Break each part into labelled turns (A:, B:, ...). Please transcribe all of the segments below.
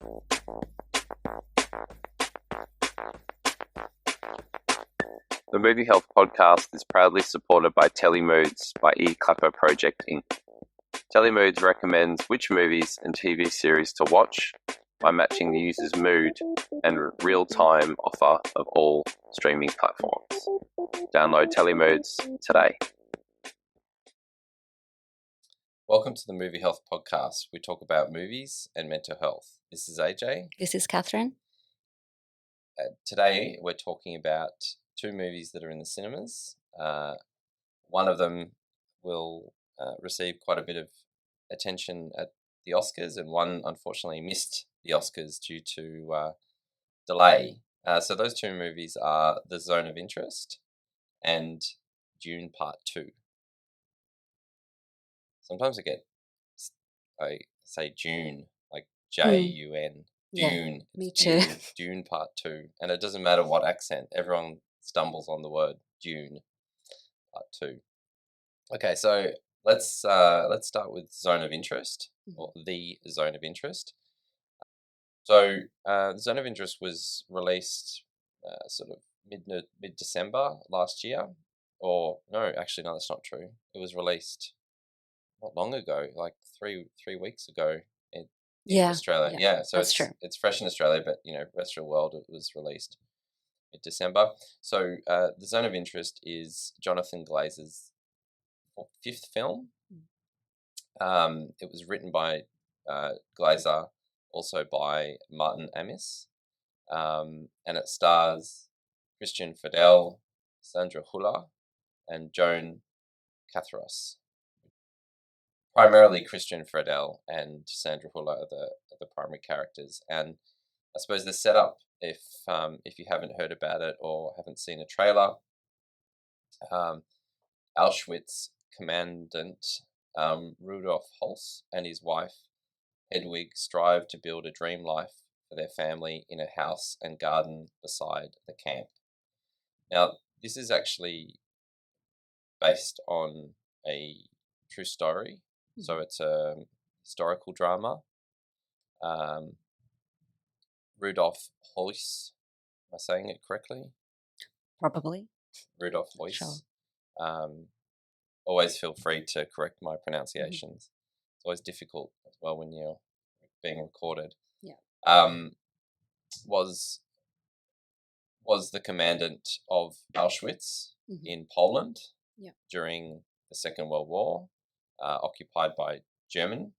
A: The Movie Health Podcast is proudly supported by Telemoods by eClapper Project Inc. Telemoods recommends which movies and TV series to watch by matching the user's mood and real-time offer of all streaming platforms. Download Telemoods today.
B: Welcome to the Movie Health Podcast. We talk about movies and mental health. This is AJ.
C: This is Catherine.
B: Today we're talking about two movies that are in the cinemas. One of them will receive quite a bit of attention at the Oscars, and one unfortunately missed the Oscars due to delay. So those two movies are The Zone of Interest and Dune Part 2. Sometimes I say June, like Jun. Dune.
C: Yeah, me too.
B: Dune Part 2. And it doesn't matter what accent, everyone stumbles on the word Dune Part 2. Okay, so let's start with Zone of Interest, or The Zone of Interest. So The Zone of Interest was released sort of mid-December last year. Or, no, actually, no, that's not true. It was released not long ago, like three weeks ago in Australia. Yeah, so it's fresh in Australia, but rest of the world it was released in December. So The Zone of Interest is Jonathan Glazer's fifth film. It was written by Glazer, also by Martin Amis, and it stars Christian Fidel, Sandra Hüller, and Joan Catharos. Primarily Christian Fidel and Sandra Hüller are the primary characters, and I suppose the setup, if you haven't heard about it or haven't seen a trailer, Auschwitz commandant Rudolf Holz and his wife Hedwig strive to build a dream life for their family in a house and garden beside the camp. Now, this is actually based on a true story. So it's a historical drama. Rudolf Holz, am I saying it correctly?
C: Probably.
B: Rudolf Holz.
C: Sure.
B: Always feel free to correct my pronunciations. It's always difficult as well when you're being recorded.
C: Yeah.
B: Was the commandant of Auschwitz in Poland during the Second World War. Occupied by Germany,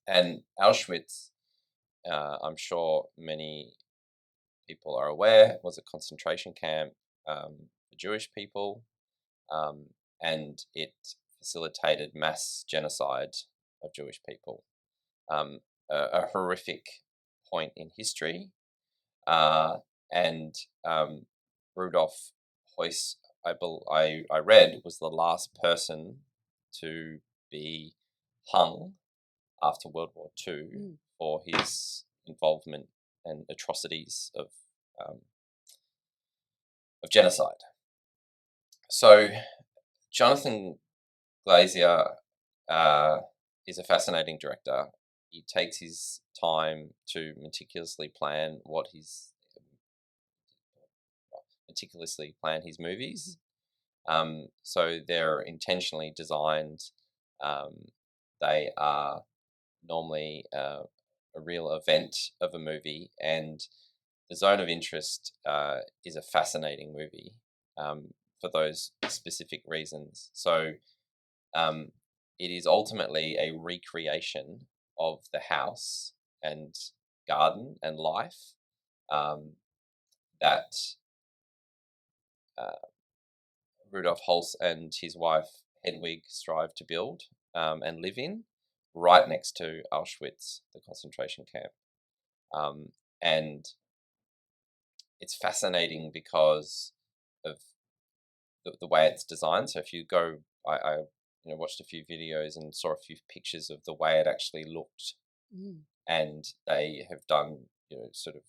B: and Auschwitz, I'm sure many people are aware, was a concentration camp for Jewish people, and it facilitated mass genocide of Jewish people. A horrific point in history, and Rudolf Heuss, I read, was the last person to be hung after World War II for his involvement and atrocities of genocide. So Jonathan Glazer is a fascinating director. He takes his time to meticulously plan his movies. So they're intentionally designed. They are normally a real event of a movie, and The Zone of Interest is a fascinating movie for those specific reasons. So it is ultimately a recreation of the house and garden and life that Rudolf Holz and his wife Hedwig strive to build and live in, right next to Auschwitz, the concentration camp. And it's fascinating because of the way it's designed. So if you go, I watched a few videos and saw a few pictures of the way it actually looked, and they have done sort of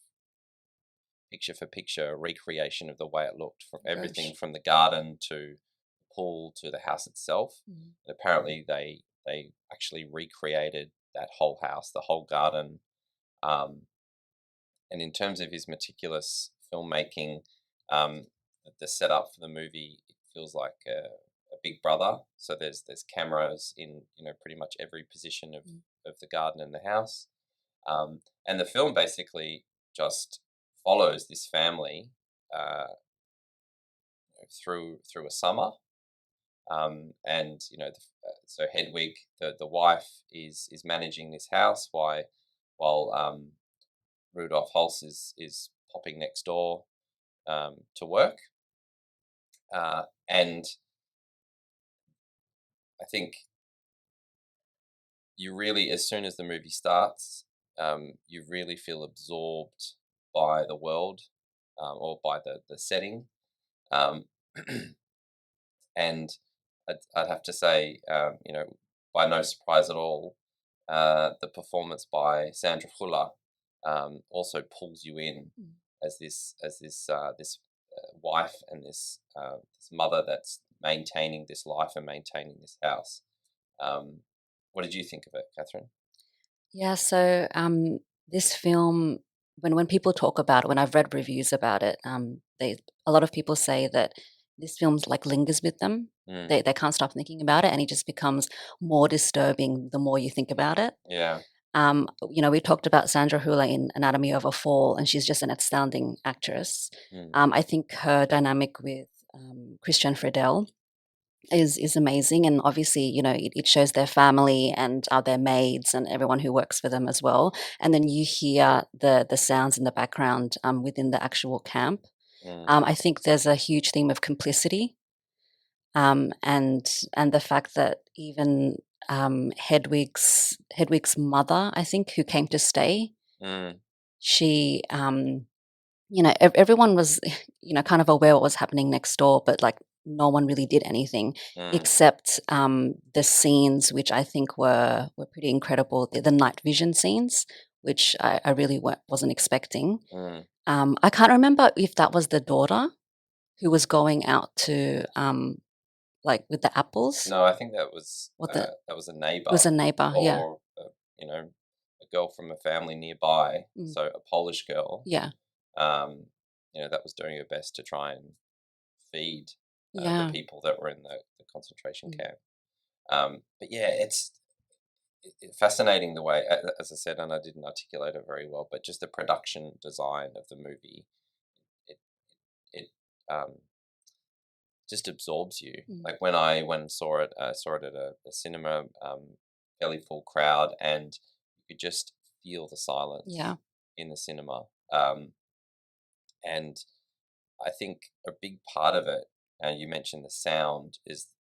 B: picture for picture recreation of the way it looked, from everything from the garden to the pool to the house itself. And apparently they actually recreated that whole house, the whole garden. And in terms of his meticulous filmmaking, the setup for the movie, it feels like a big brother. So there's cameras in pretty much every position of the garden and the house, and the film basically just follows this family through a summer. And so Hedwig, the wife, is managing this house while Rudolf Hulse is popping next door to work, and I think you really, as soon as the movie starts, you really feel absorbed by the world, or by the setting, um, and I'd have to say, by no surprise at all, the performance by Sandra Hüller also pulls you in as this wife and this mother that's maintaining this life and maintaining this house. What did you think of it, Catherine?
C: Yeah, so this film, when people talk about it, when I've read reviews about it, a lot of people say that this film's like lingers with them. They can't stop thinking about it, and it just becomes more disturbing the more you think about it.
B: Yeah.
C: We talked about Sandra Hüller in Anatomy of a Fall, and she's just an astounding actress. I think her dynamic with Christian Friedel is amazing, and obviously it shows their family and their maids and everyone who works for them as well, and then you hear the sounds in the background within the actual camp. I think there's a huge theme of complicity, and the fact that even Hedwig's mother, I think, who came to stay, she everyone was kind of aware what was happening next door, but like no one really did anything except the scenes, which I think were pretty incredible. The night vision scenes, which I really wasn't expecting. I can't remember if that was the daughter who was going out to like with the apples.
B: No, I think that was that was a neighbor.
C: It was a neighbor, yeah.
B: Or a girl from a family nearby, so a Polish girl.
C: Yeah.
B: That was doing her best to try and feed
C: Yeah.
B: the people that were in the concentration camp. But yeah, it's fascinating the way, as I said, and I didn't articulate it very well, but just the production design of the movie, it just absorbs you. Like when I saw it at a cinema, fairly full crowd, and you could just feel the silence in the cinema. And I think a big part of it, and you mentioned the sound, is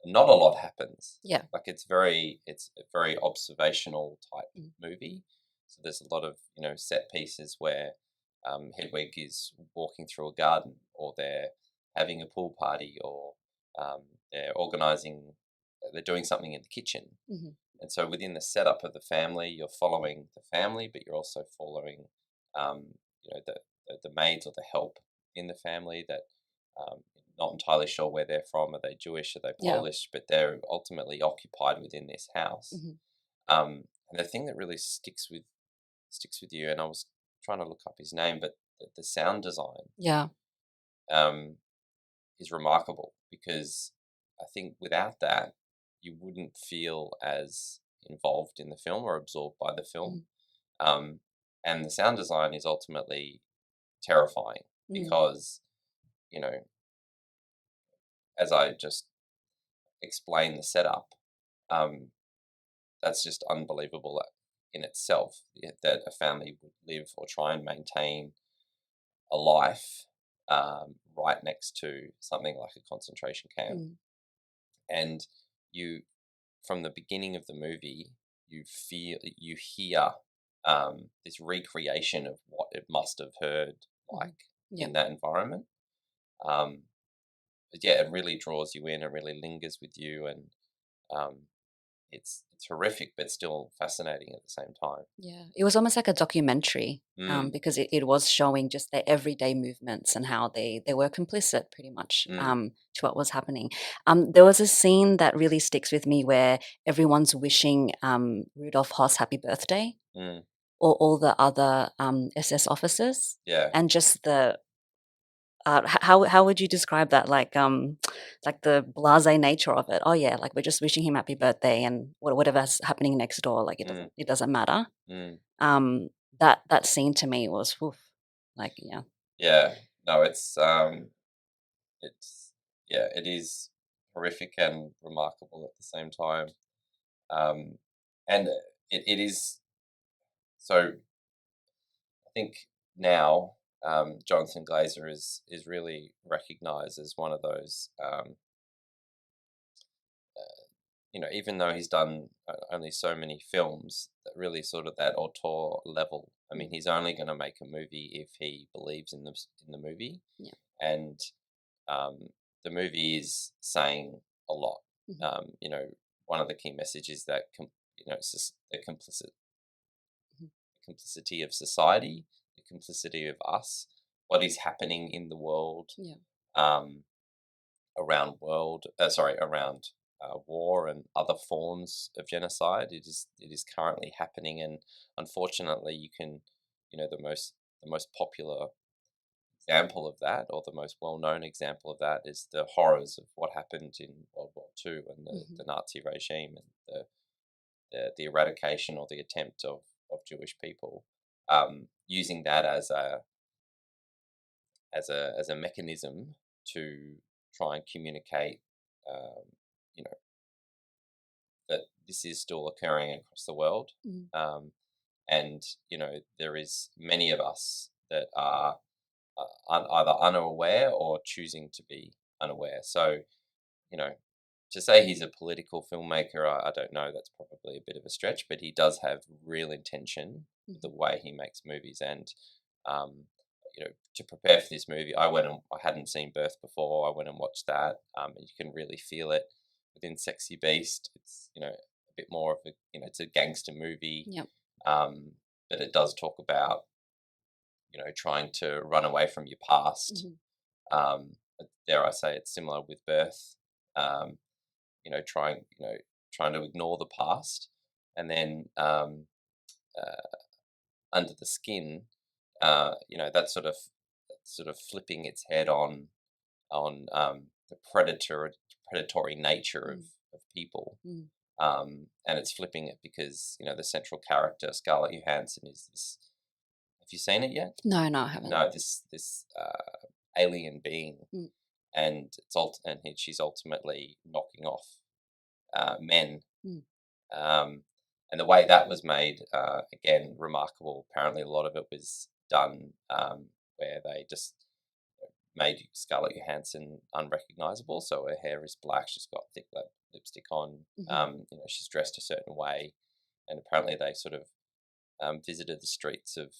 B: not a lot happens.
C: Yeah.
B: Like it's a very observational type movie. So there's a lot of set pieces where Hedwig is walking through a garden, or they're having a pool party, or they're doing something in the kitchen. And so within the setup of the family, you're following the family, but you're also following the maids or the help in the family that not entirely sure where they're from. Are they Jewish? Are they Polish? But they're ultimately occupied within this house. And the thing that really sticks with you, and I was trying to look up his name, but the sound design is remarkable, because I think without that, you wouldn't feel as involved in the film or absorbed by the film. And the sound design is ultimately terrifying, because as I just explained the setup, that's just unbelievable in itself, that a family would live or try and maintain a life right next to something like a concentration camp. And you, from the beginning of the movie, you hear this recreation of what it must have heard like in that environment. But yeah, it really draws you in, it really lingers with you, and it's horrific, but still fascinating at the same time.
C: Yeah, it was almost like a documentary, because it was showing just their everyday movements and how they were complicit pretty much to what was happening. There was a scene that really sticks with me where everyone's wishing Rudolf Hoss happy birthday, or all the other SS officers,
B: Yeah.
C: and just the how would you describe that? Like the blasé nature of it. Oh yeah, like we're just wishing him happy birthday, and whatever's happening next door, like it doesn't matter. That scene to me was woof, like yeah.
B: Yeah. No, it's it is horrific and remarkable at the same time. And it is so. I think now Jonathan Glazer is really recognised as one of those. Even though he's done only so many films, that really sort of that auteur level. I mean, he's only going to make a movie if he believes in the movie,
C: Yeah.
B: and the movie is saying a lot. One of the key messages that it's just the complicity of society, the complicity of us, what is happening in the world, around war and other forms of genocide. It is currently happening, and unfortunately, the most popular example of that, or the most well-known example of that, is the horrors of what happened in World War II and the Nazi regime, and the eradication or the attempt of Jewish people, using that as a mechanism to try and communicate, that this is still occurring across the world. And there is many of us that are either unaware or choosing to be unaware. So, to say he's a political filmmaker, I don't know. That's probably a bit of a stretch, but he does have real intention with the way he makes movies. And to prepare for this movie, I hadn't seen Birth before. I went and watched that, and you can really feel it within Sexy Beast. It's a bit more of it's a gangster movie.
C: Yep.
B: But it does talk about trying to run away from your past. Dare I say, it's similar with Birth. Trying to ignore the past, and then Under the Skin, that sort of flipping its head on the predatory nature of people. And it's flipping it because the central character, Scarlett Johansson, is this. Have you seen it yet?
C: No, I haven't.
B: No, this alien being, and she's ultimately knocking off men. And the way that was made, again, remarkable. Apparently, a lot of it was done where they just made Scarlett Johansson unrecognizable. So her hair is black. She's got thick lipstick on. She's dressed a certain way, and apparently they sort of visited the streets of,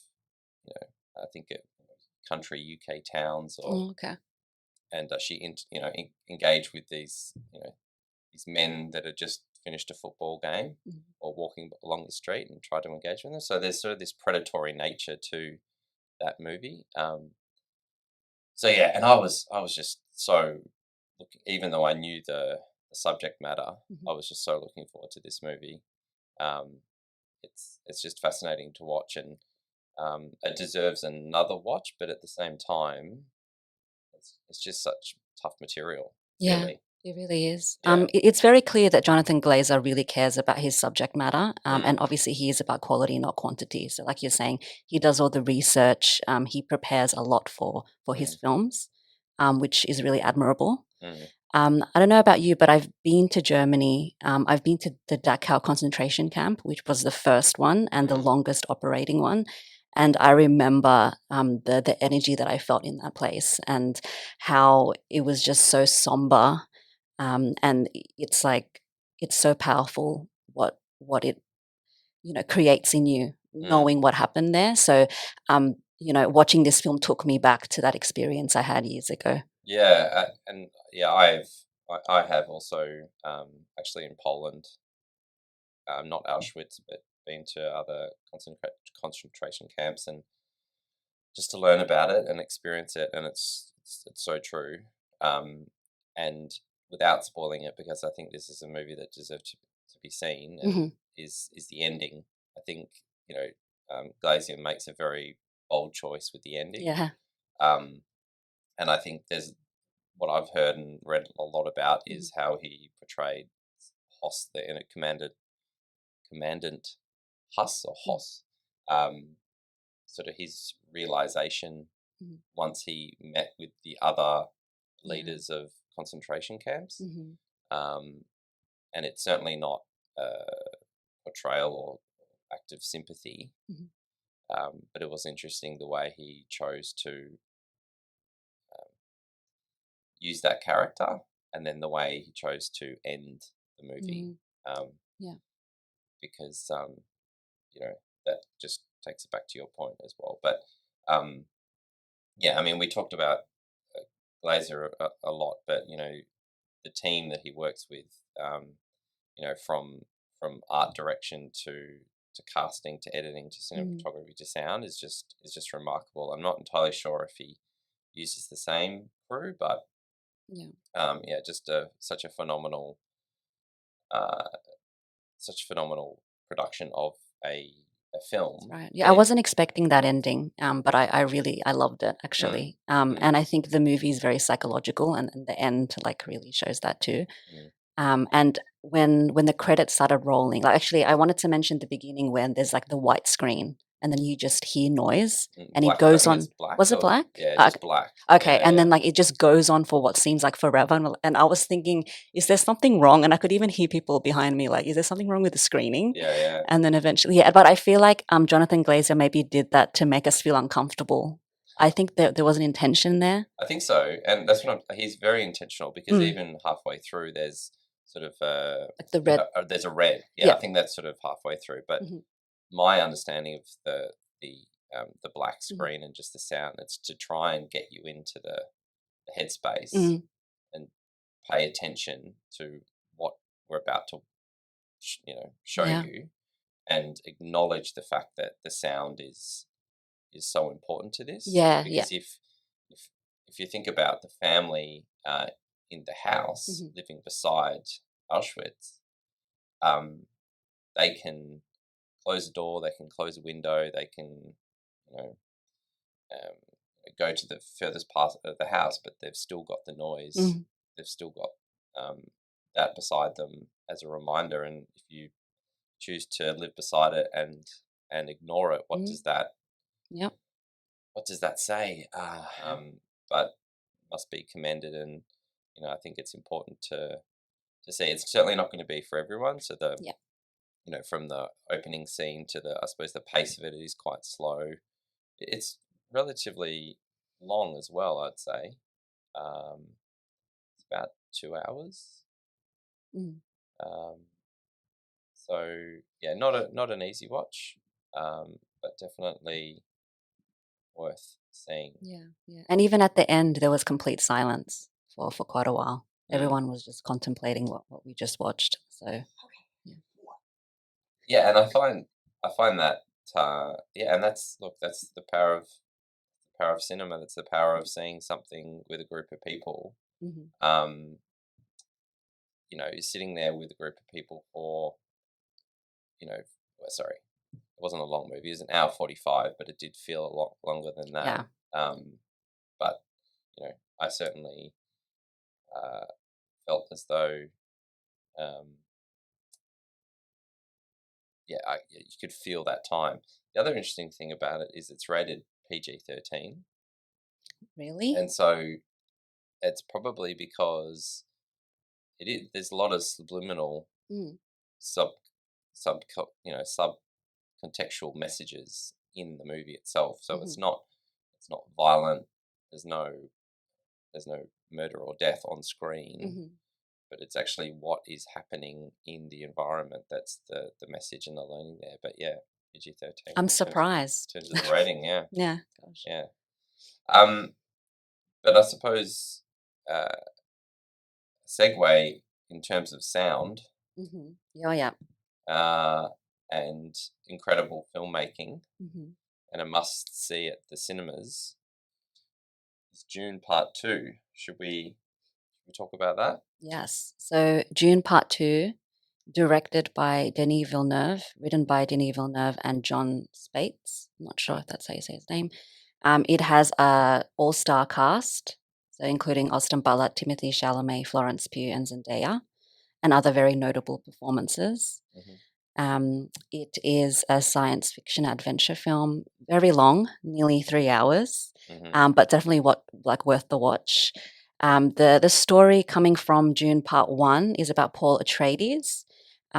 B: I think, country UK towns, and she engaged with these men that had just finished a football game or walking along the street, and tried to engage with them. So there's sort of this predatory nature to that movie. So yeah, and I was just so looking, even though I knew the subject matter, I was just so looking forward to this movie. It's just fascinating to watch, and it deserves another watch. But at the same time, it's just such tough material.
C: Yeah.
B: Really.
C: It really is.
B: Yeah.
C: It's very clear that Jonathan Glazer really cares about his subject matter, and obviously he is about quality, not quantity. So, like you're saying, he does all the research. He prepares a lot for his films, which is really admirable. I don't know about you, but I've been to Germany. I've been to the Dachau concentration camp, which was the first one and the longest operating one. And I remember the energy that I felt in that place, and how it was just so somber. And it's like, it's so powerful what it creates in you, knowing what happened there. So watching this film took me back to that experience I had years ago.
B: Yeah, I have also, actually, in Poland, not Auschwitz, but been to other concentration camps, and just to learn about it and experience it, and it's so true. And without spoiling it, because I think this is a movie that deserves to be seen, and is the ending. I think Glazier makes a very bold choice with the ending.
C: Yeah.
B: And I think there's what I've heard and read a lot about is how he portrayed Hoss, the Commandant Huss or Hoss, sort of his realization once he met with the other leaders of concentration camps. And it's certainly not a portrayal or act of sympathy, but it was interesting the way he chose to use that character, and then the way he chose to end the movie. Because that just takes it back to your point as well. But I mean, we talked about Glazer a lot, but the team that he works with, from art direction to casting to editing to cinematography to sound is just remarkable. I'm not entirely sure if he uses the same crew, but just such a phenomenal production of a film.
C: Right. Yeah, I wasn't expecting that ending, but I really loved it actually. And I think the movie is very psychological, and the end really shows that too. And when the credits started rolling, actually, I wanted to mention the beginning when there's the white screen, and then you just hear noise, and
B: Black,
C: it goes on.
B: Black,
C: was it black?
B: Yeah, just black.
C: Okay, and then it just goes on for what seems like forever, and I was thinking, is there something wrong? And I could even hear people behind me is there something wrong with the screening?
B: Yeah.
C: And then eventually, but I feel like Jonathan Glazer maybe did that to make us feel uncomfortable. I think there was an intention there.
B: I think so, and that's what he's very intentional, because even halfway through there's sort of
C: the red.
B: There's a red. Yeah, I think that's sort of halfway through. But my understanding of the black screen and just the sound, it's to try and get you into the headspace and pay attention to what we're about to show you, and acknowledge the fact that the sound is so important to this. Because if you think about the family in the house living beside Auschwitz, they can close the door, they can close the window, they can go to the furthest part of the house, but they've still got the noise. They've still got that beside them as a reminder. And if you choose to live beside it and ignore it, what does that? What does that say? But must be commended, and I think it's important to see. It's certainly not going to be for everyone. So from the opening scene to I suppose the pace of it is quite slow. It's relatively long as well, I'd say. It's about 2 hours. So not an easy watch, but definitely worth seeing.
C: Yeah. And even at the end, there was complete silence for quite a while. Everyone was just contemplating what we just watched. So,
B: and I find that and that's the power of cinema. That's the power of seeing something with a group of people. You're sitting there with a group of people for, sorry, it wasn't a long movie. It was an hour 45, but it did feel a lot longer than that. But I certainly felt as though, you could feel that time. The other interesting thing about it is it's rated PG-13.
C: Really?
B: And so it's probably because there's a lot of subliminal sub contextual messages in the movie itself. So it's not violent. There's no murder or death on screen, but it's actually what is happening in the environment that's the message and the learning there. But PG-13.
C: I'm surprised.
B: In terms of the rating, yeah.
C: Yeah. Gosh.
B: Yeah. But I suppose segue in terms of sound.
C: Oh yeah.
B: and incredible filmmaking,
C: Mhm.
B: and a must-see at the cinemas. It's Dune Part 2. Should we talk about that?
C: Yes. So Dune Part 2, directed by Denis Villeneuve, written by Denis Villeneuve and John Spates. I'm not sure if that's how you say his name. It has a all-star cast, so including Austin Butler, Timothy Chalamet, Florence Pugh, and Zendaya, and other very notable performances. It is a science fiction adventure film, very long, nearly 3 hours, but definitely worth the watch. The story coming from Dune Part 1 is about Paul Atreides.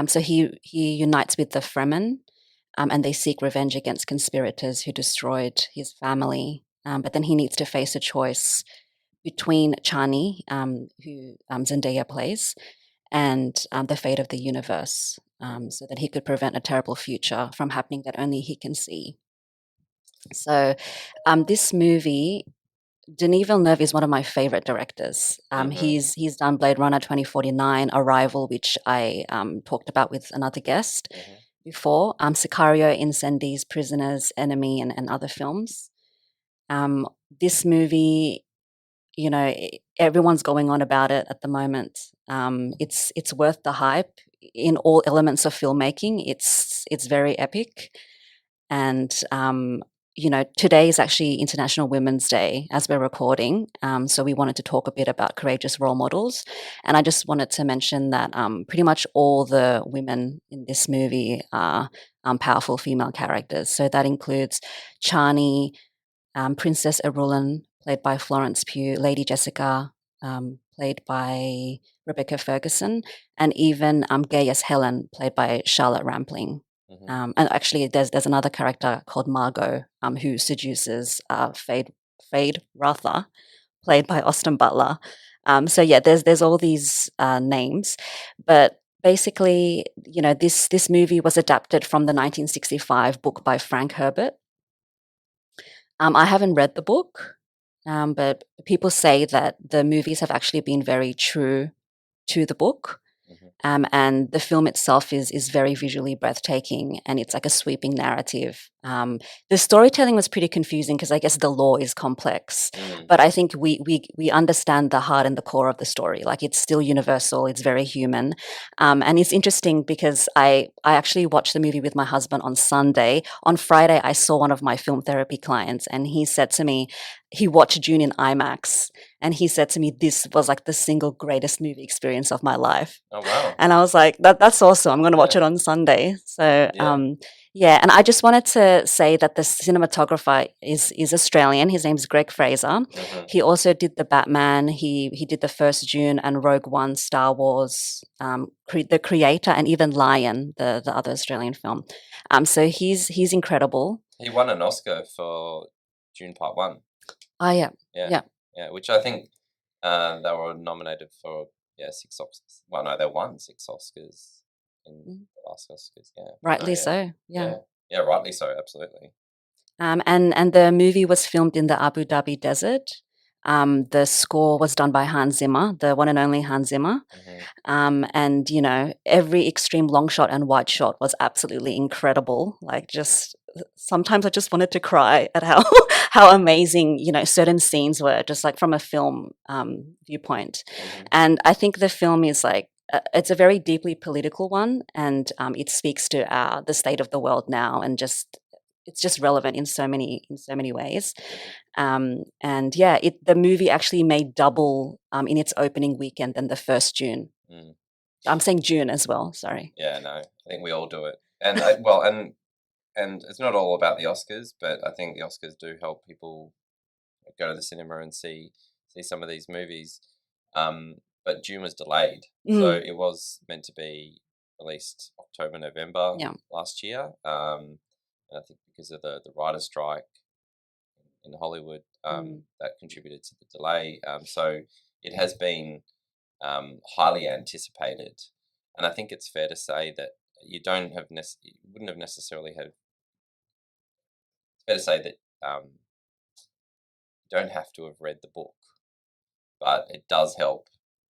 C: So he unites with the Fremen, and they seek revenge against conspirators who destroyed his family. But then he needs to face a choice between Chani, who Zendaya plays, and the fate of the universe, so that he could prevent a terrible future from happening that only he can see. So, this movie, Denis Villeneuve is one of my favorite directors. He's done Blade Runner 2049, Arrival, which I talked about with another guest before, Sicario, Incendies, Prisoners, Enemy, and other films. This movie, everyone's going on about it at the moment. It's worth the hype in all elements of filmmaking. It's very epic, and today is actually International Women's Day as we're recording. So we wanted to talk a bit about courageous role models, and I just wanted to mention that pretty much all the women in this movie are powerful female characters. So that includes Chani, Princess Irulan, played by Florence Pugh, Lady Jessica, played by Rebecca Ferguson, and even Gaius Helen, played by Charlotte Rampling. And actually, there's another character called Margot, who seduces Fade Rather, played by Austin Butler. So yeah, there's all these names, but basically, this movie was adapted from the 1965 book by Frank Herbert. I haven't read the book, but people say that the movies have actually been very true to the book. And the film itself is very visually breathtaking, and it's like a sweeping narrative. The storytelling was pretty confusing because I guess the lore is complex, but I think we understand the heart and the core of the story. Like, it's still universal, it's very human, and it's interesting because I actually watched the movie with my husband on Sunday. On Friday, I saw one of my film therapy clients, and he said to me, he watched Dune in IMAX. And he said to me, this was like the single greatest movie experience of my life.
B: Oh, wow.
C: And I was like, that's awesome. I'm going to watch it on Sunday. So, yeah. And I just wanted to say that the cinematographer is Australian. His name's Greg Fraser. He also did the Batman. He did the first Dune and Rogue One, Star Wars, the creator, and even Lion, the other Australian film. So he's incredible.
B: He won an Oscar for Dune Part 1.
C: Oh, yeah.
B: Yeah, which I think they were nominated for 6 Oscars. Well, no, they won 6 Oscars in the last Oscars. Yeah,
C: rightly so. Yeah,
B: rightly so. Absolutely.
C: And the movie was filmed in the Abu Dhabi desert. The score was done by Hans Zimmer, the one and only Hans Zimmer. And every extreme long shot and wide shot was absolutely incredible. Like, just sometimes I just wanted to cry at how how amazing certain scenes were, just like from a film viewpoint. And I think the film is like, it's a very deeply political one, and it speaks to the state of the world now, and it's just relevant in so many ways. And yeah, the movie actually made double in its opening weekend than the first June. I'm saying June as well. Sorry.
B: Yeah, no, I think we all do it, and and it's not all about the Oscars, but I think the Oscars do help people go to the cinema and see some of these movies. But June was delayed, so it was meant to be released October, November last year. And I think because of the writer's strike in Hollywood, that contributed to the delay. So it has been highly anticipated, and I think it's fair to say that you wouldn't have necessarily had. It's fair to say that you don't have to have read the book, but it does help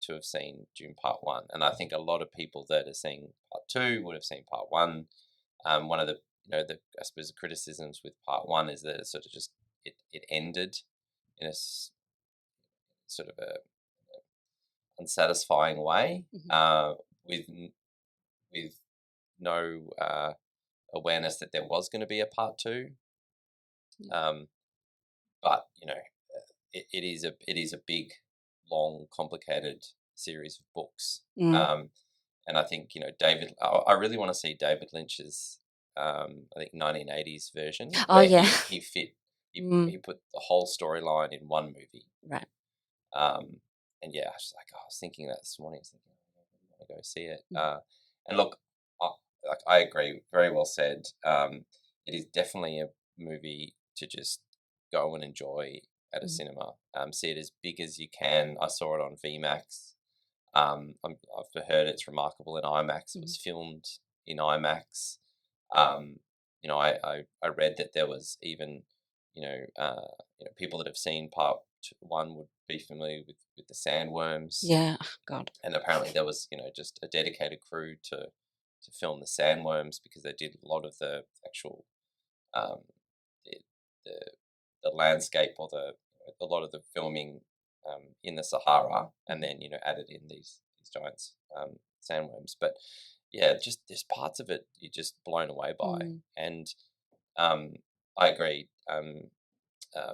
B: to have seen Dune Part 1. And I think a lot of people that are seeing Part 2 would have seen Part 1. One of the, I suppose the criticisms with Part 1 is that it sort of just, it ended in a sort of a unsatisfying way, with no awareness that there was going to be a Part 2. But it is a big, long, complicated series of books. And I think David. I really want to see David Lynch's, I think 1980s version.
C: Oh yeah,
B: he he put the whole storyline in one movie.
C: right.
B: And yeah, I was thinking that this morning. I was thinking, I want to go see it. And look, I agree. Very well said. It is definitely a movie to just go and enjoy at a cinema. See it as big as you can. I saw it on VMAX. I've heard it's remarkable in IMAX. It was filmed in IMAX. I read that there was even people that have seen Part 1 would be familiar with the sandworms.
C: Yeah, God.
B: And apparently there was just a dedicated crew to film the sandworms, because they did a lot of the actual the landscape, or a lot of the filming in the Sahara, and then added in these giant sandworms. But yeah, just there's parts of it you're just blown away by. And I agree.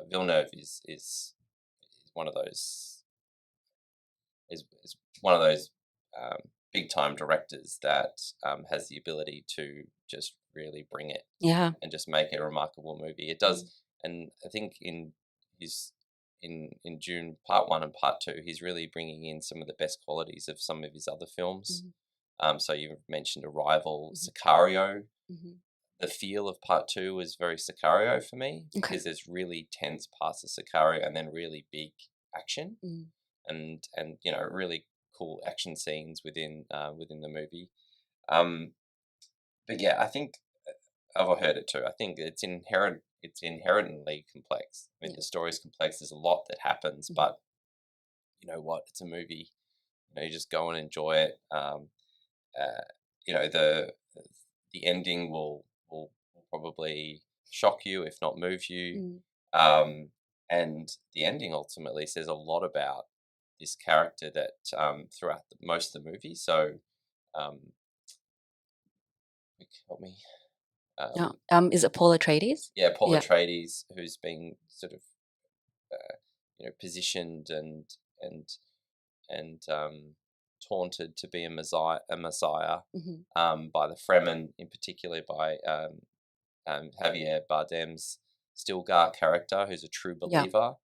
B: Villeneuve is one of those big time directors that has the ability to just really bring it, and just make a remarkable movie. It does, and I think in Dune Part 1 and Part 2, he's really bringing in some of the best qualities of some of his other films. So you mentioned Arrival, Sicario. The feel of Part 2 was very Sicario for me, because there's really tense parts of Sicario, and then really big action, and really cool action scenes within the movie. But yeah, I think I've heard it too. I think it's inherently complex. I mean, the story's complex. There's a lot that happens, but you know what? It's a movie. You just go and enjoy it. The ending will probably shock you, if not move you. And the ending ultimately says a lot about this character that throughout most of the movie. So, help me.
C: Is it Paul Atreides?
B: Yeah, Paul Atreides, who's been sort of positioned and taunted to be a messiah, by the Fremen, in particular by Javier Bardem's Stilgar character, who's a true believer.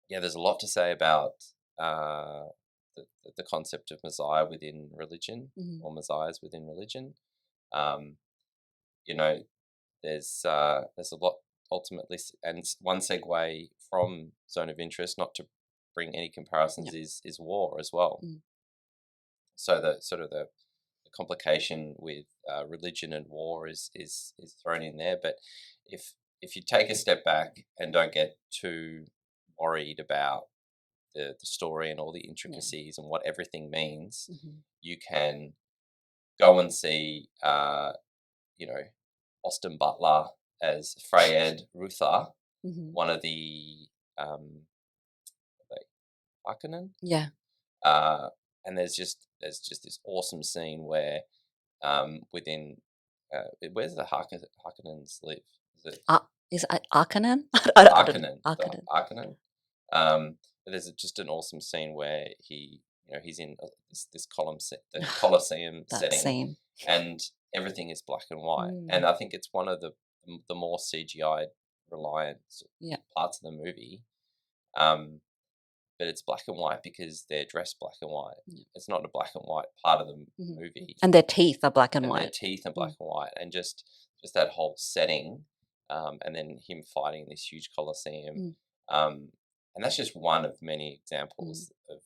B: There's a lot to say about the concept of Messiah within religion, or Messiahs within religion. There's a lot ultimately, and one segue from Zone of Interest, not to bring any comparisons, is war as well. So the complication with religion and war is thrown in there. But if you take a step back and don't get too worried about the story and all the intricacies and what everything means, you can go and see Austin Butler as Freyed Ruther, one of the Harkonnen. And there's just this awesome scene where within where's the Harkonnens live?
C: Is it Arkanen?
B: Harkonnen. But there's just an awesome scene where he's in this the Colosseum setting, and everything is black and white. And I think it's one of the more CGI reliant parts of the movie. But it's black and white because they're dressed black and white. It's not a black and white part of the movie.
C: And their teeth are black and white.
B: Their teeth are black and white, and just that whole setting, and then him fighting in this huge Colosseum. And that's just one of many examples of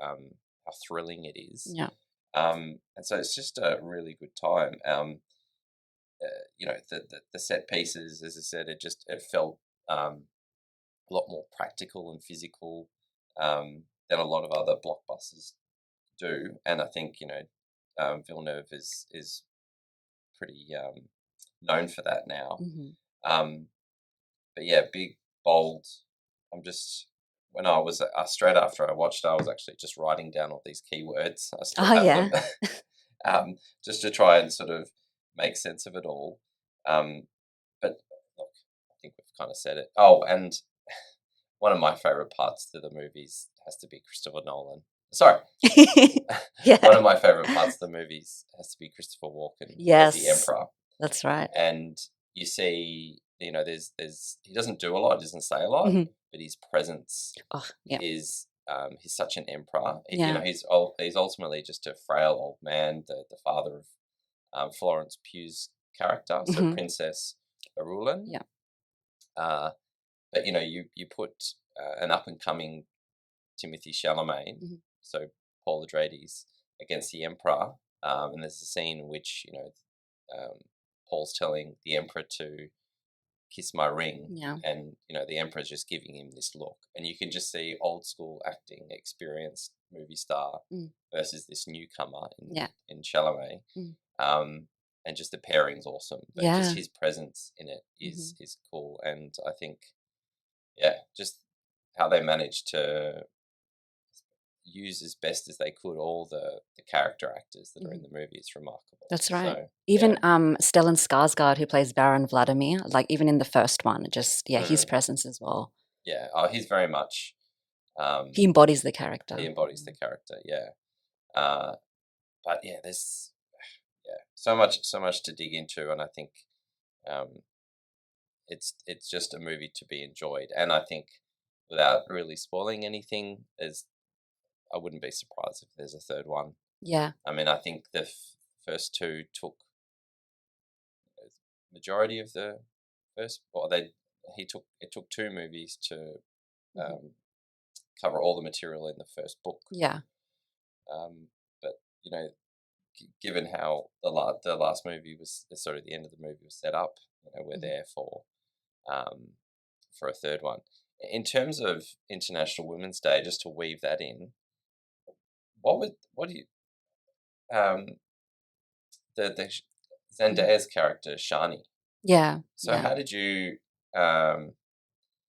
B: how thrilling it is. And so it's just a really good time. The set pieces, as I said, it felt a lot more practical and physical than than a lot of other blockbusters do, and I think Villeneuve is pretty known for that now. But yeah, big, bold. I'm just when I was straight after I watched, I was actually just writing down all these keywords. I still have them, just to try and sort of make sense of it all. But look, I think we've kind of said it. Oh, and one of my favorite parts to the movies has to be Christopher Nolan. Sorry. One of my favorite parts of the movies has to be Christopher Walken as the Emperor.
C: That's right.
B: And you see, there's he doesn't do a lot, doesn't say a lot, but his presence is he's such an emperor. He's ultimately just a frail old man, the father of Florence Pugh's character, so Princess Irulan.
C: Yeah.
B: But you put an up and coming Timothy Chalamet, so Paul Atreides, against the Emperor, and there's a scene in which Paul's telling the Emperor to kiss my ring, and the Emperor's just giving him this look, and you can just see old school acting, experienced movie star versus this newcomer in Chalamet, and just the pairing's awesome, but just his presence in it is cool, and I think just how they managed to use as best as they could all the character actors that are in the movie. It's remarkable.
C: That's right. So, even Stellan Skarsgård, who plays Baron Vladimir, like even in the first one, just his presence as well.
B: Yeah, he's very much.
C: He embodies the character.
B: But there's so much to dig into, and I think it's just a movie to be enjoyed, and I think without really spoiling anything, I wouldn't be surprised if there's a third one.
C: Yeah.
B: I mean, I think the first two took majority of the first. Well, it took two movies to cover all the material in the first book.
C: Yeah.
B: But given how the last movie was sort of the end of the movie was set up, we're there for a third one. In terms of International Women's Day, just to weave that in. What do you the Zendaya's character Shani?
C: Yeah.
B: So how did you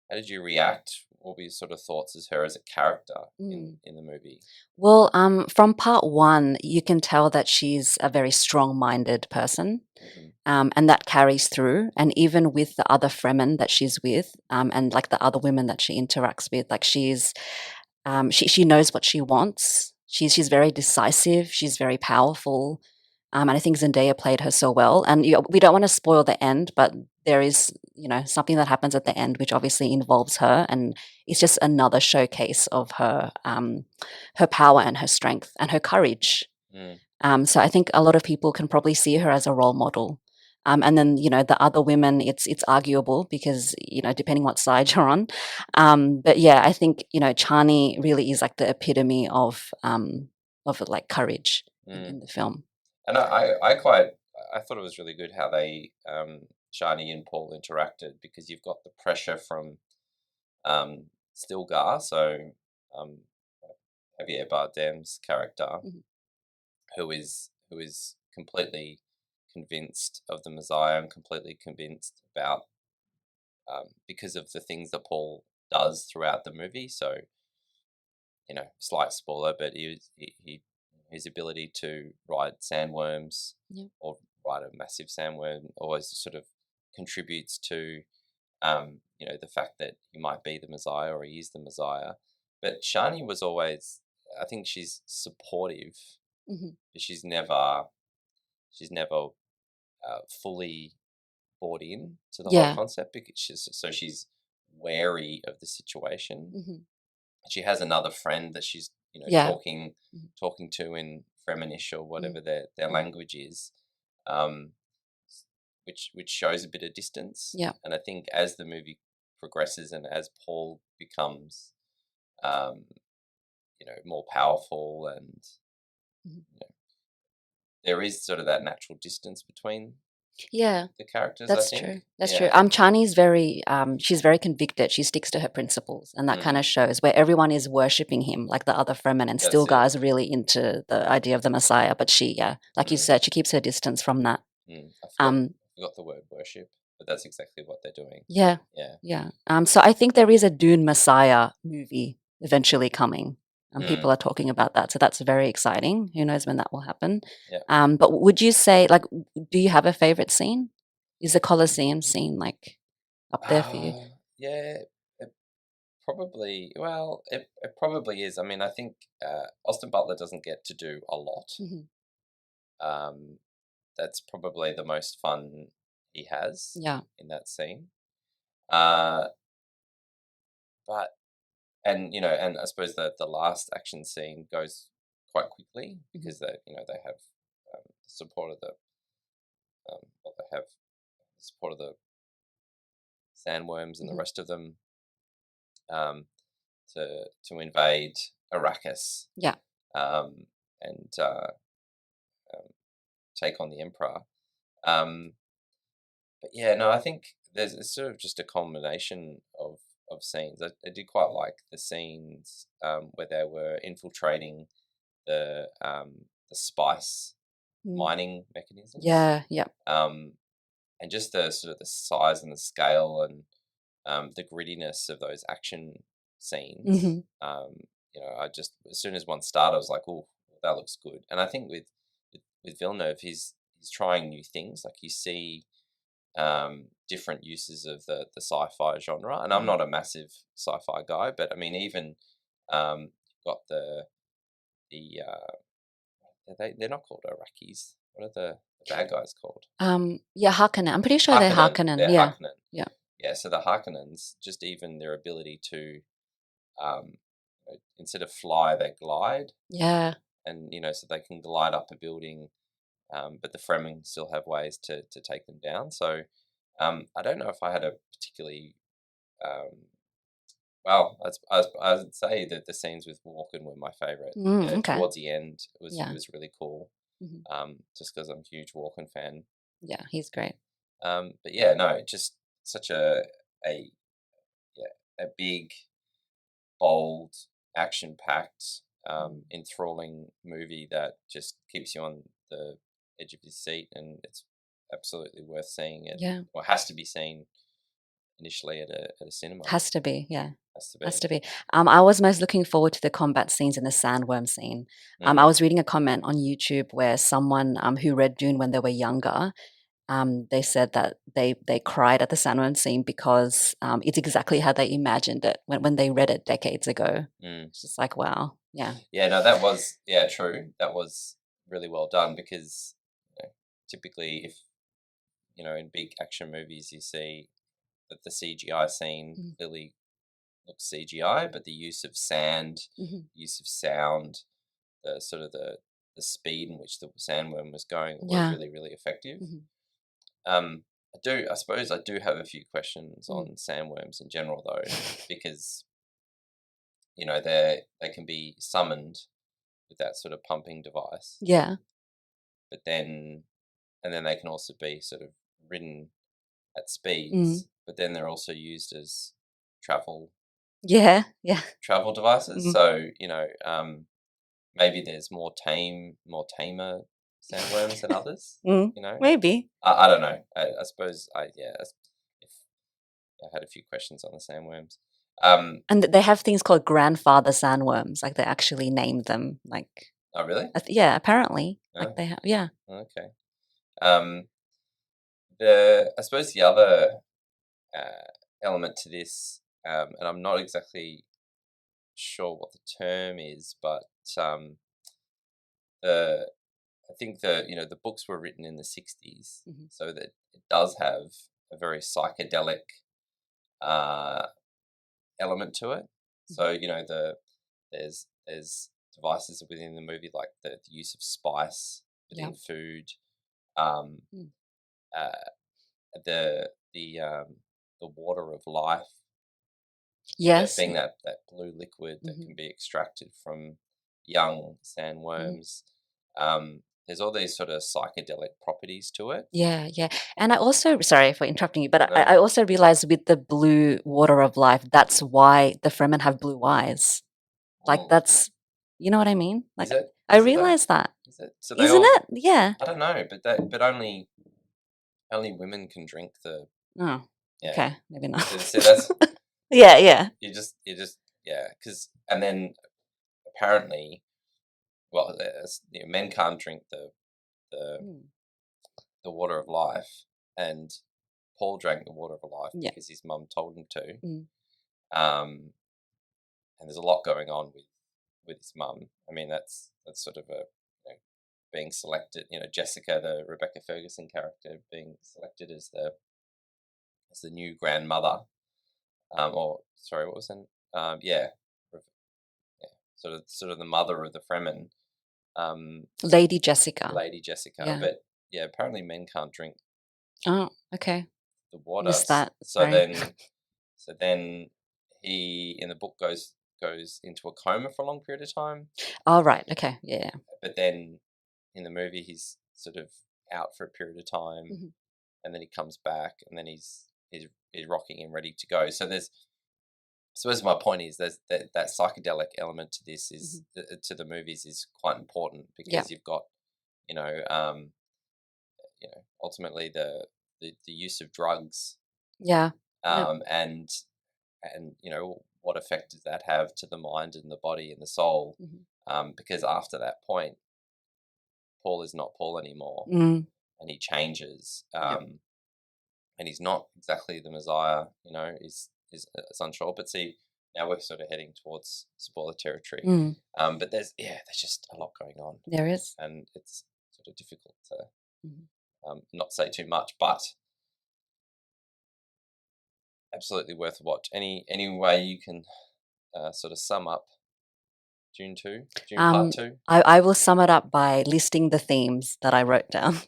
B: react? What were your sort of thoughts as her as a character in the movie?
C: Well, from part one, you can tell that she's a very strong-minded person, and that carries through. And even with the other Fremen that she's with, and like the other women that she interacts with, like she knows what she wants. She's very decisive. She's very powerful. And I think Zendaya played her so well. And we don't want to spoil the end, but there is, something that happens at the end, which obviously involves her. And it's just another showcase of her power and her strength and her courage. So I think a lot of people can probably see her as a role model. And then, the other women, it's arguable because, depending what side you're on. But yeah, I think, Chani really is like the epitome of like courage in the film.
B: And I thought it was really good how they, Shani and Paul interacted, because you've got the pressure from Stilgar, so Javier Bardem's character, who is completely convinced of the Messiah and completely convinced about because of the things that Paul does throughout the movie. So, slight spoiler, but his ability to ride sandworms or ride a massive sandworm always sort of contributes to the fact that he might be the Messiah or he is the Messiah. But Shani was always, I think she's supportive, but she's never fully bought in to the whole concept, because she's wary of the situation. She has another friend that she's talking to in Fremenish or whatever their language is, which shows a bit of distance. And I think as the movie progresses and as Paul becomes more powerful, and there is sort of that natural distance between
C: Yeah,
B: the characters. I
C: that's
B: think.
C: true. That's
B: Yeah.
C: true. Chani's very she's very convicted. She sticks to her principles, and that kind of shows where everyone is worshipping him, like the other Fremen, and still
B: That's it.
C: guys really into the idea of the Messiah. But she, like you said, she keeps her distance from that.
B: I forgot the word worship, but that's exactly what they're doing.
C: Yeah,
B: Yeah.
C: yeah. So I think there is a Dune Messiah movie eventually coming. People are talking about that, so that's very exciting. Who knows when that will happen?
B: Yeah.
C: But would you say, like, do you have a favorite scene? Is the Colosseum scene like up there for you?
B: Yeah, it probably. Well, it probably is. I mean, I think Austin Butler doesn't get to do a lot. That's probably the most fun he has.
C: Yeah.
B: In that scene. But and and I suppose that the last action scene goes quite quickly because they have support of the they have support of the sandworms and the rest of them to invade Arrakis.
C: Yeah.
B: And take on the Emperor. But yeah, no, I think it's sort of just a combination of scenes. I did quite like the scenes where they were infiltrating the spice mining mechanisms.
C: Yeah, yeah.
B: And just the sort of the size and the scale and the grittiness of those action scenes. I just, as soon as one started, I was like, oh, that looks good. And I think with Villeneuve, he's trying new things. Like you see different uses of the sci-fi genre, and I'm not a massive sci-fi guy, but I mean, even got the they're not called Iraqis. What are the bad guys called?
C: Yeah, Harkonnen. I'm pretty sure they're Harkonnen.
B: They're
C: Yeah.
B: Harkonnen.
C: Yeah.
B: Yeah, so the Harkonnens, just even their ability to instead of fly, they glide.
C: Yeah.
B: And so they can glide up a building, but the Fremen still have ways to take them down. So I don't know if I had a particularly well, I would say that the scenes with Walken were my favorite.
C: Okay.
B: Towards the end, it was
C: Yeah.
B: it was really cool. Just because I'm a huge Walken fan.
C: Yeah, he's great.
B: But yeah, no, just such a big, bold, action-packed, enthralling movie that just keeps you on the edge of your seat, and it's absolutely worth seeing. It or has to be seen initially at a cinema.
C: Has to be, yeah.
B: Has to be.
C: I was most looking forward to the combat scenes in the sandworm scene. I was reading a comment on YouTube where someone who read Dune when they were younger, they said that they cried at the sandworm scene because it's exactly how they imagined it when they read it decades ago. It's just like, wow. Yeah.
B: Yeah, no, that was true. That was really well done because typically if in big action movies you see that the CGI scene clearly looks CGI, but the use of sand, use of sound, the sort of the speed in which the sandworm was going was really, really effective. I suppose I do have a few questions on sandworms in general though, because they can be summoned with that sort of pumping device.
C: Yeah.
B: But then they can also be sort of ridden at speeds, but then they're also used as travel devices. So maybe there's more tamer sandworms than others.
C: Maybe.
B: I don't know. I suppose I had a few questions on the sandworms.
C: And they have things called grandfather sandworms, like they actually name them. Like,
B: oh really?
C: Yeah, apparently. Like they have. Yeah.
B: Okay. I suppose the other element to this, and I'm not exactly sure what the term is, but I think the books were written in the 60s, so that it does have a very psychedelic element to it. So there's devices within the movie like the use of spice within food, the water of life.
C: Yes.
B: Being that blue liquid that can be extracted from young sandworms. there's all these sort of psychedelic properties to it.
C: Yeah, yeah. And I also, sorry for interrupting you, but
B: No.
C: I also realized with the blue water of life, that's why the Fremen have blue eyes. Like
B: Mm.
C: that's, you know what I mean? Like
B: Is it?
C: I
B: Is it though?
C: realized that.
B: Is it? So they
C: Isn't
B: all,
C: it? Yeah.
B: I don't know, but only women can drink the.
C: Oh,
B: Yeah.
C: okay. Maybe not.
B: So that's
C: Yeah, yeah.
B: you just yeah, because and then apparently, well, men can't drink the
C: Mm,
B: the water of life, and Paul drank the water of life
C: Yeah.
B: because his mum told him to.
C: Mm.
B: And there's a lot going on with his mum. I mean, that's sort of a being selected. Jessica, the Rebecca Ferguson character, being selected as the new grandmother. Or sorry, what was it? Yeah, sort of the mother of the Fremen.
C: Lady Jessica.
B: Lady Jessica.
C: Yeah.
B: But yeah, apparently men can't drink
C: Oh, okay.
B: the water.
C: Missed that.
B: So
C: Sorry.
B: then he in the book goes into a coma for a long period of time.
C: Oh, right. Okay. Yeah.
B: But then in the movie he's sort of out for a period of time,
C: Mhm.
B: and then he comes back, and then he's rocking and ready to go. So there's. So as my point is, there's that psychedelic element to this is to the movies is quite important because
C: Yeah.
B: you've got, ultimately the use of drugs,
C: Yeah. Yeah.
B: and what effect does that have to the mind and the body and the soul?
C: Mhm.
B: Because after that point, Paul is not Paul anymore,
C: Mm.
B: and he changes,
C: Yeah.
B: and he's not exactly the Messiah. Is it's unsure. But see, now we're sort of heading towards spoiler territory.
C: Mm.
B: But there's just a lot going on,
C: There is.
B: and it's sort of difficult to
C: Mhm.
B: not say too much, but absolutely worth a watch. Any way you can sort of sum up Dune Part 2?
C: I will sum it up by listing the themes that I wrote down.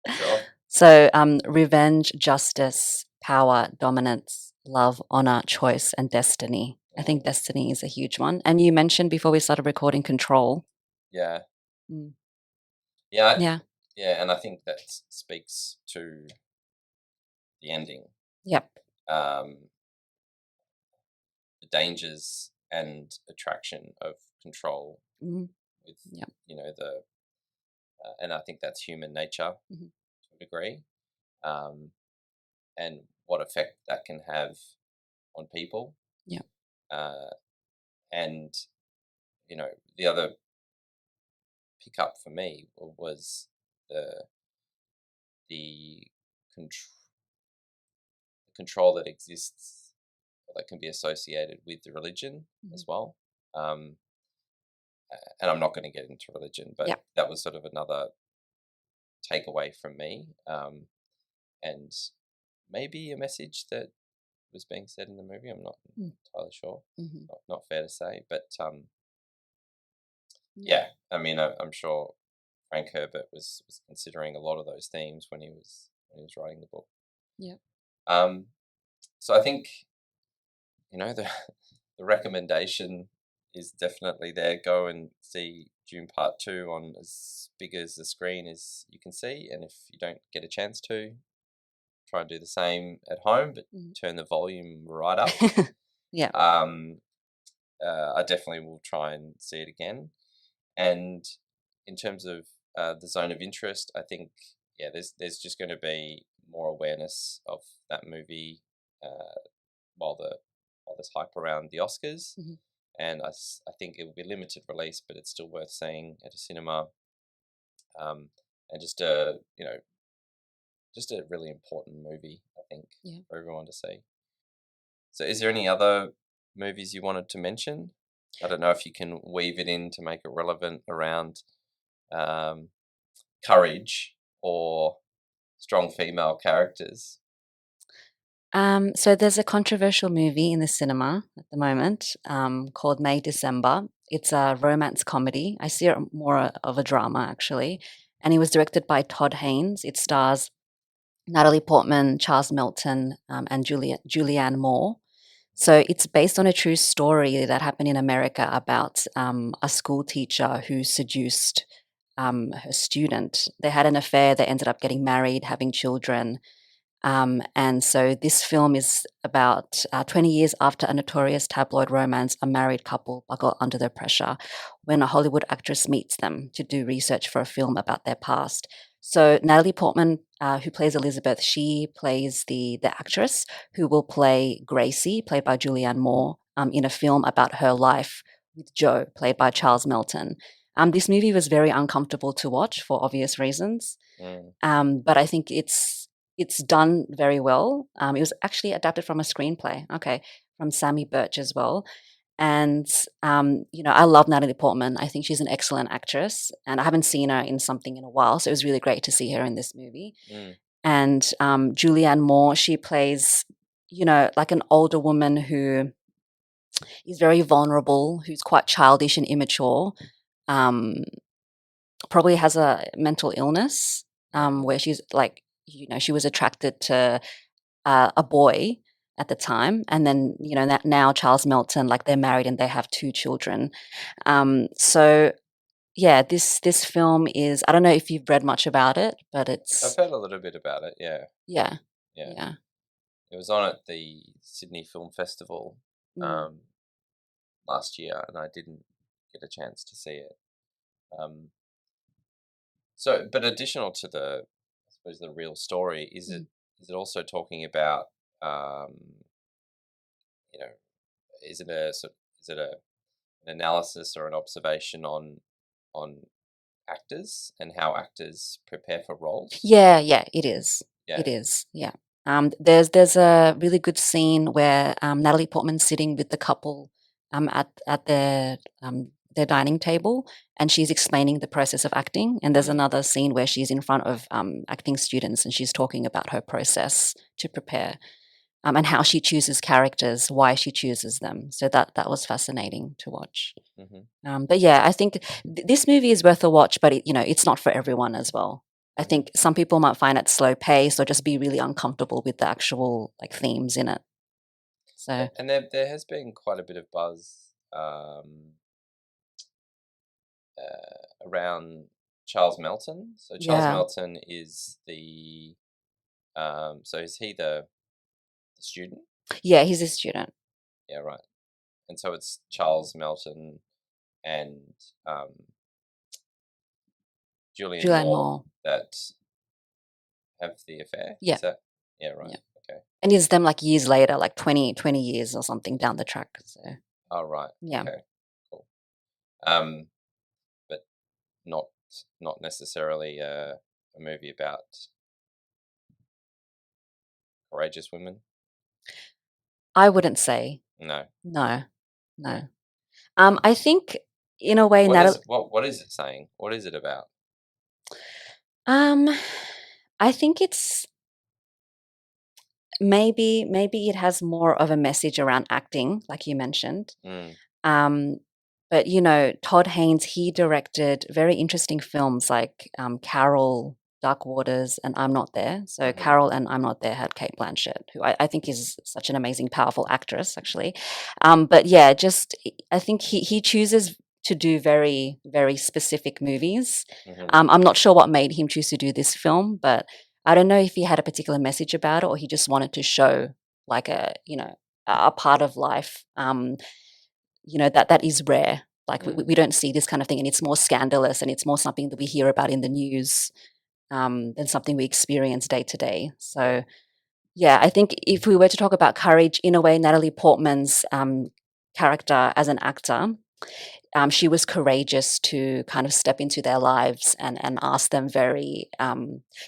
B: Sure.
C: So, revenge, justice, power, dominance, love, honor, choice, and destiny. I think destiny is a huge one. And you mentioned before we started recording control.
B: Yeah.
C: Mm.
B: Yeah.
C: Yeah.
B: Yeah, and I think that speaks to the ending.
C: Yep.
B: The dangers and attraction of control
C: Mhm.
B: with
C: Yep.
B: and I think that's human nature
C: Mhm.
B: to a degree, and what effect that can have on people.
C: Yep.
B: And the other pickup for me was the control that exists, that can be associated with the religion as well. And I'm not going to get into religion, but
C: Yep.
B: that was sort of another takeaway from me, and maybe a message that was being said in the movie. I'm not entirely sure.
C: Mhm.
B: Not fair to say, but yeah. I mean, I'm sure Frank Herbert was considering a lot of those themes when he was writing the book.
C: Yeah.
B: So I think the recommendation is definitely there. Go and see Dune Part 2 on as big as the screen as you can see, and if you don't get a chance to, try and do the same at home, but turn the volume right up.
C: Yeah.
B: I definitely will try and see it again. And in terms of the zone of interest, I think there's just going to be more awareness of that movie while there's hype around the Oscars, and I think it will be limited release, but it's still worth seeing at a cinema, and just a really important movie, I think, for everyone to see. So, is there any other movies you wanted to mention? I don't know if you can weave it in to make it relevant around courage or strong female characters.
C: So there's a controversial movie in the cinema at the moment called May December. It's a romance comedy. I see it more of a drama, actually. And it was directed by Todd Haynes. It stars Natalie Portman, Charles Melton, and Julianne Moore. So it's based on a true story that happened in America about a school teacher who seduced her student. They had an affair. They ended up getting married, having children. And so this film is about 20 years after a notorious tabloid romance, a married couple buckle under the pressure when a Hollywood actress meets them to do research for a film about their past. So Natalie Portman, who plays Elizabeth, she plays the actress who will play Gracie, played by Julianne Moore, in a film about her life with Joe, played by Charles Melton. This movie was very uncomfortable to watch for obvious reasons, but I think it's done very well. It was actually adapted from a screenplay, from Sammy Birch as well. And, I love Natalie Portman. I think she's an excellent actress, and I haven't seen her in something in a while, so it was really great to see her in this movie. And Julianne Moore, she plays, like an older woman who is very vulnerable, who's quite childish and immature, probably has a mental illness, where she's like, she was attracted to a boy at the time, and then now Charles Melton, like they're married and they have 2 children. So yeah, this film is, I don't know if you've read much about it, but
B: I've
C: it's
B: heard a little bit about it. Yeah.
C: yeah.
B: It was on at the Sydney Film Festival last year, and I didn't get a chance to see it. So, but additional to the, I suppose, the real story, is it also talking about, is it an analysis or an observation on actors and how actors prepare for roles?
C: Yeah, it is.
B: Yeah.
C: It is, yeah. There's a really good scene where Natalie Portman's sitting with the couple at their dining table, and she's explaining the process of acting. And there's another scene where she's in front of acting students, and she's talking about her process to prepare, and how she chooses characters, why she chooses them. So that was fascinating to watch. But yeah, I think this movie is worth a watch, but it's not for everyone as well. I think some people might find it slow paced or just be really uncomfortable with the actual like themes in it. So
B: And there has been quite a bit of buzz around Charles Melton. So Charles Melton is the so is he the student?
C: Yeah, he's a student.
B: Yeah, right. And so it's Charles Melton and Julianne Moore that have the affair.
C: Yeah.
B: Is that? Yeah, right.
C: Yeah. Okay. And it's them like years later, like 20 years or something down the track. So.
B: Oh, right.
C: Yeah.
B: Okay. Cool. But not necessarily a movie about courageous women.
C: I wouldn't say.
B: No.
C: I think in a way,
B: what is it saying? What is it about?
C: I think it's maybe it has more of a message around acting, like you mentioned. But Todd Haynes, he directed very interesting films like Carol, Dark Waters, and I'm Not There. So Carol and I'm Not There had Cate Blanchett, who I think is such an amazing, powerful actress, actually. But yeah, just I think he chooses to do very, very specific movies. I'm not sure what made him choose to do this film, but I don't know if he had a particular message about it or he just wanted to show like a part of life, that is rare. Like we don't see this kind of thing, and it's more scandalous and it's more something that we hear about in the news than something we experience day to day. So yeah, I think if we were to talk about courage, in a way, Natalie Portman's character as an actor, she was courageous to kind of step into their lives and ask them very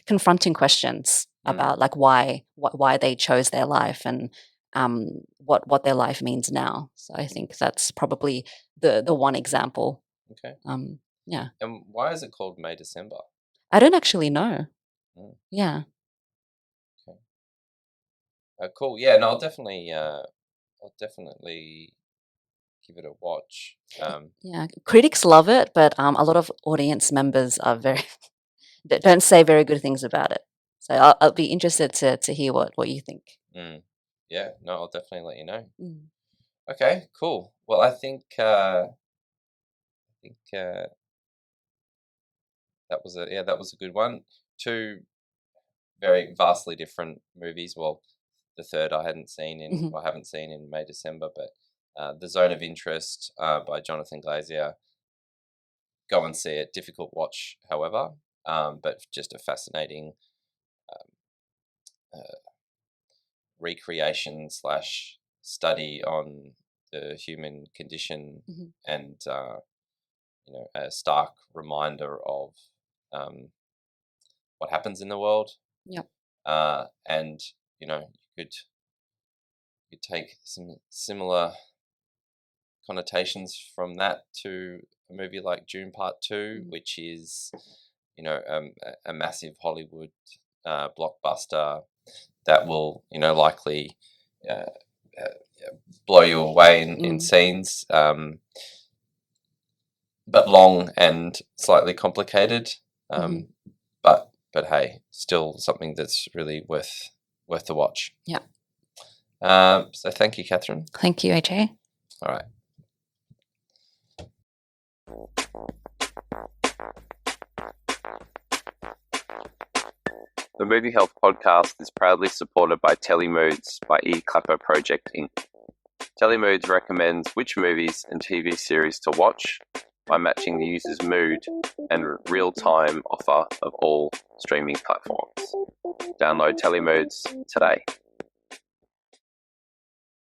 C: confronting questions about like why they chose their life and what their life means now. So I think that's probably the one example.
B: Okay.
C: Yeah.
B: And why is it called May December?
C: I don't actually know. Yeah.
B: Okay. Cool. Yeah. No, I'll definitely give it a watch.
C: Yeah, critics love it, but a lot of audience members are don't say very good things about it. So I'll be interested to hear what you think.
B: Yeah, no, I'll definitely let you know. Okay, cool. Well, I think that was a good one. Two very vastly different movies. Well, the third I haven't seen in May, December, but The Zone of Interest by Jonathan Glazer. Go and see it. Difficult watch, however, but just a fascinating recreation / study on the human condition, and a stark reminder of what happens in the world.
C: Yep.
B: And you could take some similar connotations from that to a movie like Dune Part 2, which is a massive Hollywood blockbuster that will likely blow you away in scenes, but long and slightly complicated. But hey, still something that's really worth the watch.
C: Yeah.
B: So thank you, Catherine.
C: Thank you, AJ.
B: All right.
A: The Movie Health Podcast is proudly supported by Telemoods by eClapper Project Inc. Telemoods recommends which movies and TV series to watch by matching the user's mood and real-time offer of all streaming platforms. Download Telemoods today.